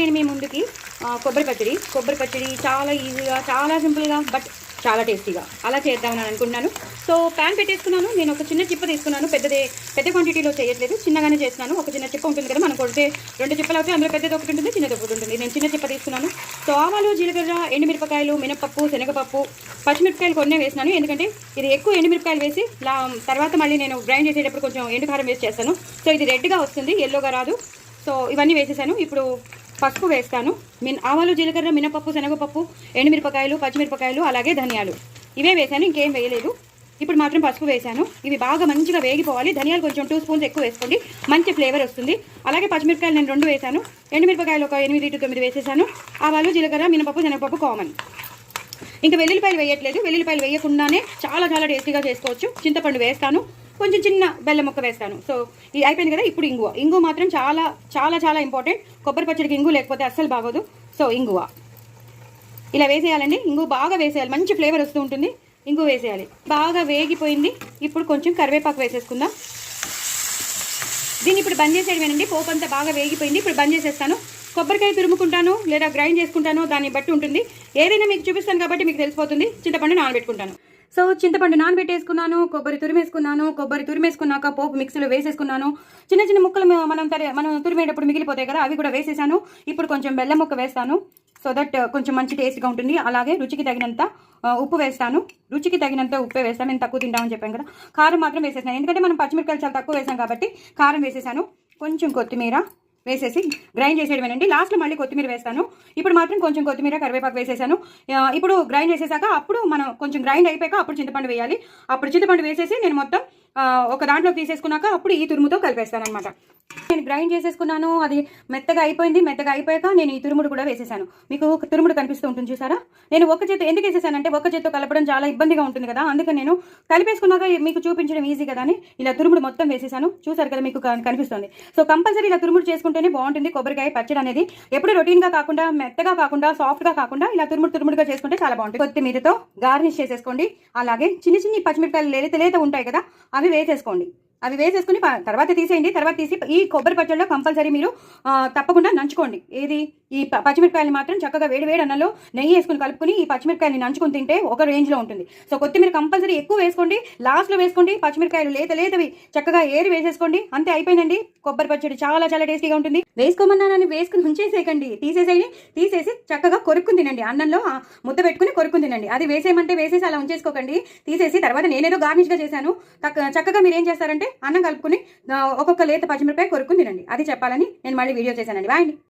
నేను మీ ముందుకి కొబ్బరి పచ్చడి చాలా ఈజీగా, చాలా సింపుల్గా, బట్ చాలా టేస్టీగా అలా చేద్దామని అనుకుంటున్నాను. సో ప్యాన్ పెట్టేసుకున్నాను. నేను ఒక చిన్న చిప్ప తీసుకున్నాను. పెద్ద క్వాంటిటీలో చేయట్లేదు, చిన్నగానే చేస్తున్నాను. ఒక చిన్న చిప్ప ఉంటుంది కదా, మనం కొడితే 2 చిప్పలు అవుతాయి. అందులో పెద్దది ఒకటి ఉంటుంది, చిన్నది ఒకటి ఉంటుంది. నేను చిన్న చిప్ప తీసుకున్నాను. సో ఆవాలు, జీలకర్ర, ఎండుమిరపకాయలు, మినపప్పు, శనగపప్పు, పచ్చిమిరపకాయలు కొన్నే వేసినాను. ఎందుకంటే ఇది ఎక్కువ ఎండుమిరపకాయలు వేసి తర్వాత మళ్ళీ నేను గ్రైండ్ చేసేటప్పుడు కొంచెం ఎండుకారం వేసి చేస్తాను. సో ఇది రెడ్గా వస్తుంది, ఎల్లోగా రాదు. సో ఇవన్నీ వేసేసాను. ఇప్పుడు పసుపు వేస్తాను. ఆవాలు, జీలకర్ర, మినపప్పు, శనగపప్పు, ఎండుమిరపకాయలు, పచ్చిమిరపకాయలు, అలాగే ధనియాలు ఇవే వేసాను, ఇంకేం వేయలేదు. ఇప్పుడు మాత్రం పసుపు వేసాను. ఇవి బాగా మంచిగా వేగిపోవాలి. ధనియాలు కొంచెం 2 స్పూన్స్ ఎక్కువ వేసుకోండి, మంచి ఫ్లేవర్ వస్తుంది. అలాగే పచ్చిమిరపకాయలు నేను 2 వేసాను. ఎండుమిరపకాయలు ఒక 8 to 9 వేసేసాను. ఆవాలు, జీలకర్ర, మినపప్పు, శనగపప్పు కామన్. ఇంకా వెల్లుల్లిపాయలు వేయట్లేదు. వెల్లుల్లిపాయలు వేయకుండానే చాలా చాలా టేస్టీగా చేసుకోవచ్చు. చింతపండు వేస్తాను, కొంచెం చిన్న బెల్లం ముక్క వేస్తాను. సో ఇది అయిపోయింది కదా. ఇప్పుడు ఇంగువ మాత్రం చాలా చాలా చాలా ఇంపార్టెంట్. కొబ్బరి పచ్చడికి ఇంగు లేకపోతే అస్సలు బాగోదు. సో ఇంగువ ఇలా వేసేయాలండి. ఇంగువ బాగా వేసేయాలి, మంచి ఫ్లేవర్ వస్తూ ఉంటుంది. ఇంగువ వేసేయాలి. బాగా వేగిపోయింది. ఇప్పుడు కొంచెం కరివేపాకు వేసేసుకుందాం. దీన్ని ఇప్పుడు బంద్ చేసేయడమేనండి. పోపు అంతా బాగా వేగిపోయింది. ఇప్పుడు బంద్ చేసేస్తాను. కొబ్బరికాయ తురుముకుంటాను లేదా గ్రైండ్ చేసుకుంటాను, దాన్ని బట్టి ఉంటుంది. ఏదైనా మీకు చూపిస్తాను కాబట్టి మీకు తెలిసిపోతుంది. చింతపండు నానబెట్టుకుంటాను. సో చింతపండు నానబెట్టేసుకున్నాను, కొబ్బరి తురిమేసుకున్నాక పోపు మిక్సీలో వేసేసుకున్నాను. చిన్న చిన్న ముక్కలు మనం తురిమేటప్పుడు మిగిలిపోతాయి కదా, అవి కూడా వేసేసాను. ఇప్పుడు కొంచెం బెల్లం ముక్క వేస్తాను, సో దట్ కొంచెం మంచి టేస్ట్గా ఉంటుంది. అలాగే రుచికి తగినంత ఉప్పు వేస్తాను. రుచికి తగినంత ఉప్పే వేస్తాను. నేను తక్కువ తింటామని చెప్పాను కదా. కారం మాత్రం వేసేసాను, ఎందుకంటే మనం పచ్చిమిరపకాయలు చాలా తక్కువ వేసాం కాబట్టి కారం వేసేసాను. కొంచెం కొత్తిమీర వేసేసి గ్రైండ్ చేసేయడమేనండి. లాస్ట్లో మళ్ళీ కొత్తిమీర వేస్తాను. ఇప్పుడు మాత్రం కొంచెం కొత్తిమీర, కరివేపాకు వేసేసాను. ఇప్పుడు గ్రైండ్ చేసేసాక అప్పుడు మనం కొంచెం గ్రైండ్ అయిపోయాక అప్పుడు చింతపండు వేయాలి. అప్పుడు చింతపండు వేసేసి నేను మొత్తం ఒక దాంట్లో తీసేసుకున్నాక అప్పుడు ఈ తురుముతో కలిపేస్తాను అనమాట. నేను గ్రైండ్ చేసేసుకున్నాను. అది మెత్తగా అయిపోయింది. మెత్తగా అయిపోయాక నేను ఈ తురుముడు కూడా వేసేసాను. మీకు తురుముడు కనిపిస్తూ ఉంటుంది చూసారా. నేను ఒక చేత్తో ఎందుకు వేసేసానంటే ఒక చేత్తో కలపడం చాలా ఇబ్బందిగా ఉంటుంది కదా, అందుకని నేను కలిపేసుకున్నాక మీకు చూపించడం ఈజీ కదా అని ఇలా తురుముడు మొత్తం వేసేసాను. చూసారు కదా, మీకు కనిపిస్తుంది. సో కంపల్సరీ ఇలా తురుముడు చేసుకుంటేనే బాగుంటుంది. కొబ్బరికాయ పచ్చడి అనేది ఎప్పుడు రొటీన్గా కాకుండా, మెత్తగా కాకుండా, సాఫ్ట్గా కాకుండా ఇలా తురుముడుగా చేసుకుంటే చాలా బాగుంటుంది. కొత్తిమీరతో గార్నిష్ చేసేసుకోండి. అలాగే చిన్ని పచ్చిమిరపకాయలు లేత ఉంటాయి కదా, అవి వేసేసుకోండి. అవి వేసేసుకుని తర్వాత తీసేయండి. తర్వాత తీసి ఈ కొబ్బరి పచ్చడిలో కంపల్సరీ మీరు తప్పకుండా నంచుకోండి. ఏది ఈ పచ్చిమిరపకాయలు మాత్రం చక్కగా వేడి అన్నంలో నెయ్యి వేసుకుని కలుపుకుని ఈ పచ్చిమిరపకాయలు నంచుకుని తింటే ఒక రేంజ్లో ఉంటుంది. సో కొత్తిమీర కంపల్సరీ ఎక్కువ వేసుకోండి, లాస్ట్లో వేసుకోండి. పచ్చిమిరపకాయలు లేతవి చక్కగా ఏరి వేసేసుకోండి. అంతే, అయిపోయిందండి. కొబ్బరి పచ్చడి చాలా చాలా టేస్టీగా ఉంటుంది. వేసుకోమన్నానని వేసుకుని ఉంచేసేయకండి, తీసేసి చక్కగా కొరుక్కుని తినండి. అన్నంలో ముద్ద పెట్టుకుని కొరుక్కుని తినండి. అది వేసేయమంటే వేసేసి అలా ఉంచేసుకోకండి. తీసేసి తర్వాత నేనేదో గార్నిష్గా చేశాను. చక్కగా మీరు ఏం చేస్తారంటే అన్నం కలుపుకుని ఒక్కొక్క లేత పచ్చిమిరపకాయ కొరుక్కుని తినండి. అది చెప్పాలని నేను మళ్ళీ వీడియో చేశానండి. బాయ్ అండి.